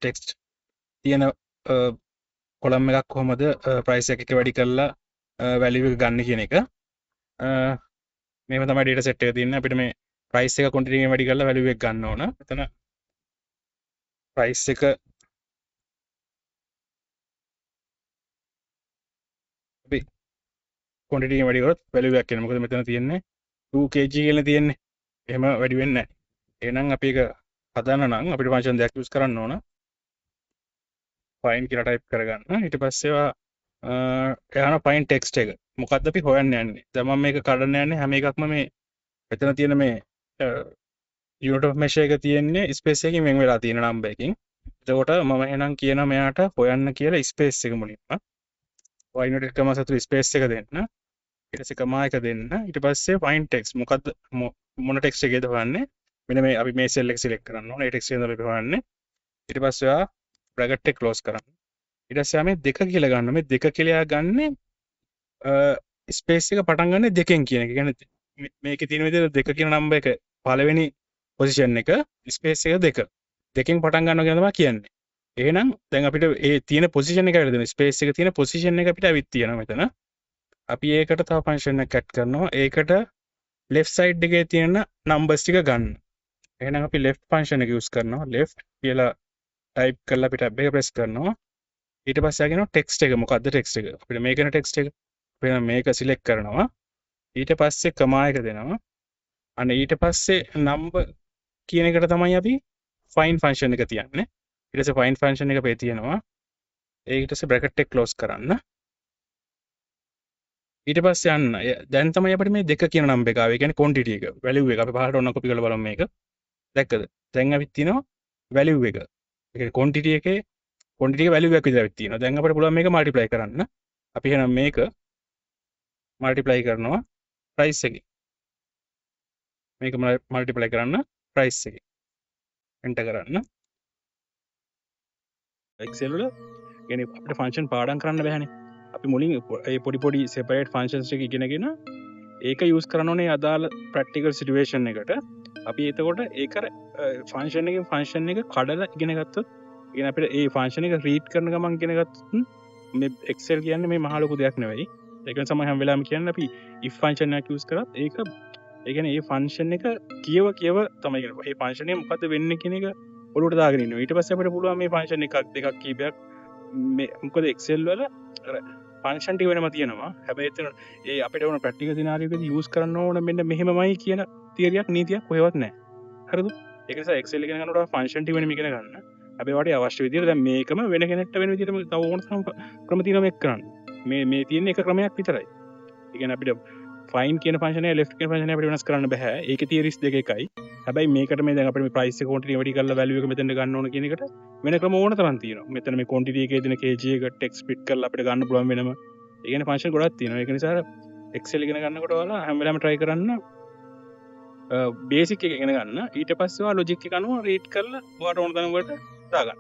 Text තියෙන column එකක් කොහොමද ප්‍රයිස් එක වැඩි කරලා වැලියු එක ගන්න කියන එක. මේක තමයි ඩේටා සෙට් එක තියෙන්නේ. අපිට මේ ප්‍රයිස් එක ක්වොන්ටිටි එකෙන් වැඩි කරලා වැලියු එක ගන්න ඕන. එතන ප්‍රයිස් එක අපි ක්වොන්ටිටි එකෙන් වැඩි කරොත් වැලියු එකක් එනවා. මොකද මෙතන තියෙන්නේ 2 kg කියලා තියෙන්නේ. එහෙම වැඩි වෙන්නේ නැහැ. එහෙනම් අපි ඒක හදන්න නම් අපිට ෆන්ක්ෂන් දෙකක් යූස් කරන්න ඕන. find කියලා ටයිප් කරගන්න. ඊට පස්සේ එයාන find text එක. මොකද්ද අපි හොයන්න යන්නේ? දැන් මම මේක කඩන්න යන්නේ හැම එකක්ම මේ මෙතන තියෙන මේ unit of measure එක තියෙන්නේ ස්පේස් එකකින් වෙන් වෙලා තියෙන නම්බර් එකකින්. එතකොට මම එහෙනම් කියනවා මෙයාට හොයන්න කියලා ස්පේස් එක මුලින්ම. y unit එකම සතු ස්පේස් එක දෙන්න. ඊට පස්සේ කමා එක දෙන්න. ඊට පස්සේ find text මොකද්ද මොන ටෙක්ස්ට් එකේද හොයන්නේ? මෙන්න මේ අපි මේ සෙල් එක සිලෙක්ට් කරන්න ඕනේ. ඒ ටෙක්ස්ට් එකෙන් අපි හොයන්නේ. ඊට පස්සේ ඔයා බ්‍රැකට් එක ක්ලෝස් කරන්න. ඊට පස්සේ මේ දෙක කියලා ගන්න. මේ දෙක කියලා ගන්නේ ස්පේස් එක පටන් ගන්න දෙකෙන් කියන එක. කියන්නේ මේකේ තියෙන විදිහට දෙක කියන නම්බර් එක පළවෙනි පොසිෂන් එක ස්පේස් එක දෙක. දෙකෙන් පටන් ගන්නවා කියන තමයි කියන්නේ. එහෙනම් දැන් අපිට ඒ තියෙන පොසිෂන් එක ඇවිල්ලා දෙන ස්පේස් එක තියෙන පොසිෂන් එක අපිට ඇවිත් තියෙනවා මෙතන. අපි ඒකට තව ෆන්ක්ෂන් එකක් ඇඩ් කරනවා. ඒකට left side එකේ තියෙන numbers ටික ගන්න. එහෙනම් අපි left function එක use කරනවා. left කියලා type කරලා අපි tab එක press කරනවා. ඊට පස්සේ ආගෙනවා text එක. මොකද්ද text එක? අපිට මේකනේ text එක. අපි මේක select කරනවා. ඊට පස්සේ comma එක දෙනවා. අන්න ඊට පස්සේ number කියන එකට තමයි අපි find function එක තියන්නේ. ඊට පස්සේ find function එක අපේ තියෙනවා. ඊට පස්සේ bracket එක close කරන්න. ඊට පස්සේ යන්න දැන් තමයි අපිට මේ දෙක කියන නම්බර් එක ආවේ. ඒ කියන්නේ quantity එක value එක අපි පහලට ඔන්න copy කරලා බලමු මේක. දැක්කද? දැන් අපිට තියෙනවා value එක. ඒ කියන්නේ quantity එකේ value එකක් විතර තියෙනවා. දැන් අපිට පුළුවන් මේක multiply කරන්න. අපි එහෙනම් මේක multiply කරනවා price එකේ. මේක multiply කරන්න price එකේ. enter කරන්න. Excel වල කියන්නේ අපිට function පාඩම් කරන්න බෑනේ. අපි මුලින් ඒ පොඩි separate functions ටික ඉගෙනගෙන ඒක use කරන්න ඕනේ අදාළ practical situation එකට. අපි එතකොට ඒක function එකෙන් function එක කඩලා ඉගෙන ගත්තොත් ඉගෙන අපිට ඒ function එක read කරන ගමන් ඉගෙන ගත්තොත් මේ Excel කියන්නේ මේ මහ ලොකු දෙයක් නෙවෙයි. ඒක නිසා මම හැම වෙලාවෙම කියන්නේ අපි if function එකක් use කරත් ඒක ඒ කියන්නේ ඒ function එක කියව තමයි කියන්නේ. ඒ function එක මොකද්ද වෙන්නේ කියන එක ඔලුවට දාගෙන ඉන්නවා. ඊට පස්සේ අපිට පුළුවන් මේ function එකක් දෙකක් කීපයක් මේ මොකද Excel වල ෆන්ක්ෂන් ටික වෙනම තියෙනවා. හැබැයි එතන ඒ අපිට ඕන ප්‍රැක්ටිකල් සිනාරියෝ එකදී යූස් කරන්න ඕන මෙන්න මෙහෙමමයි කියන තියරියක් නීතියක් කොහෙවත් නැහැ. හරිද? ඒක නිසා Excel ඉගෙන ගන්නකොට ෆන්ක්ෂන් ටික වෙනම ඉගෙන ගන්න. හැබැයි වාට අවශ්‍ය විදිහට දැන් මේකම වෙන කෙනෙක්ට වෙන විදිහටම තව ඕන ක්‍රම තියෙනවා මේක කරන්න. මේ තියෙන එක ක්‍රමයක් විතරයි. ඒ කියන්නේ අපිට find කියන ෆන්ක්ෂන් එක left කියන ෆන්ක්ෂන් එක අපිට වෙනස් කරන්න බෑ. ඒකේ තියරිස් දෙක එකයි. හැබැයි මේකට මේ දැන් අපිට මේ price එක quantity වැඩි කරලා value එක මෙතෙන්ට ගන්න ඕන කියන එකට වෙන ක්‍රම ඕන තරම් තියෙනවා. මෙතන මේ quantity එකේ දෙන kg එක text split කරලා අපිට ගන්න පුළුවන් වෙනම. ඒ කියන්නේ ෆන්ක්ෂන් ගොඩක් තියෙනවා. ඒක නිසා Excel ඉගෙන ගන්නකොට ඔයාලා හැම වෙලාවෙම try කරන්න බේසික් එක ඉගෙන ගන්න. ඊට පස්සේ ඔයා logic එක අනුව read කරලා ඔයාලට ඕන තරම් වලට දාගන්න.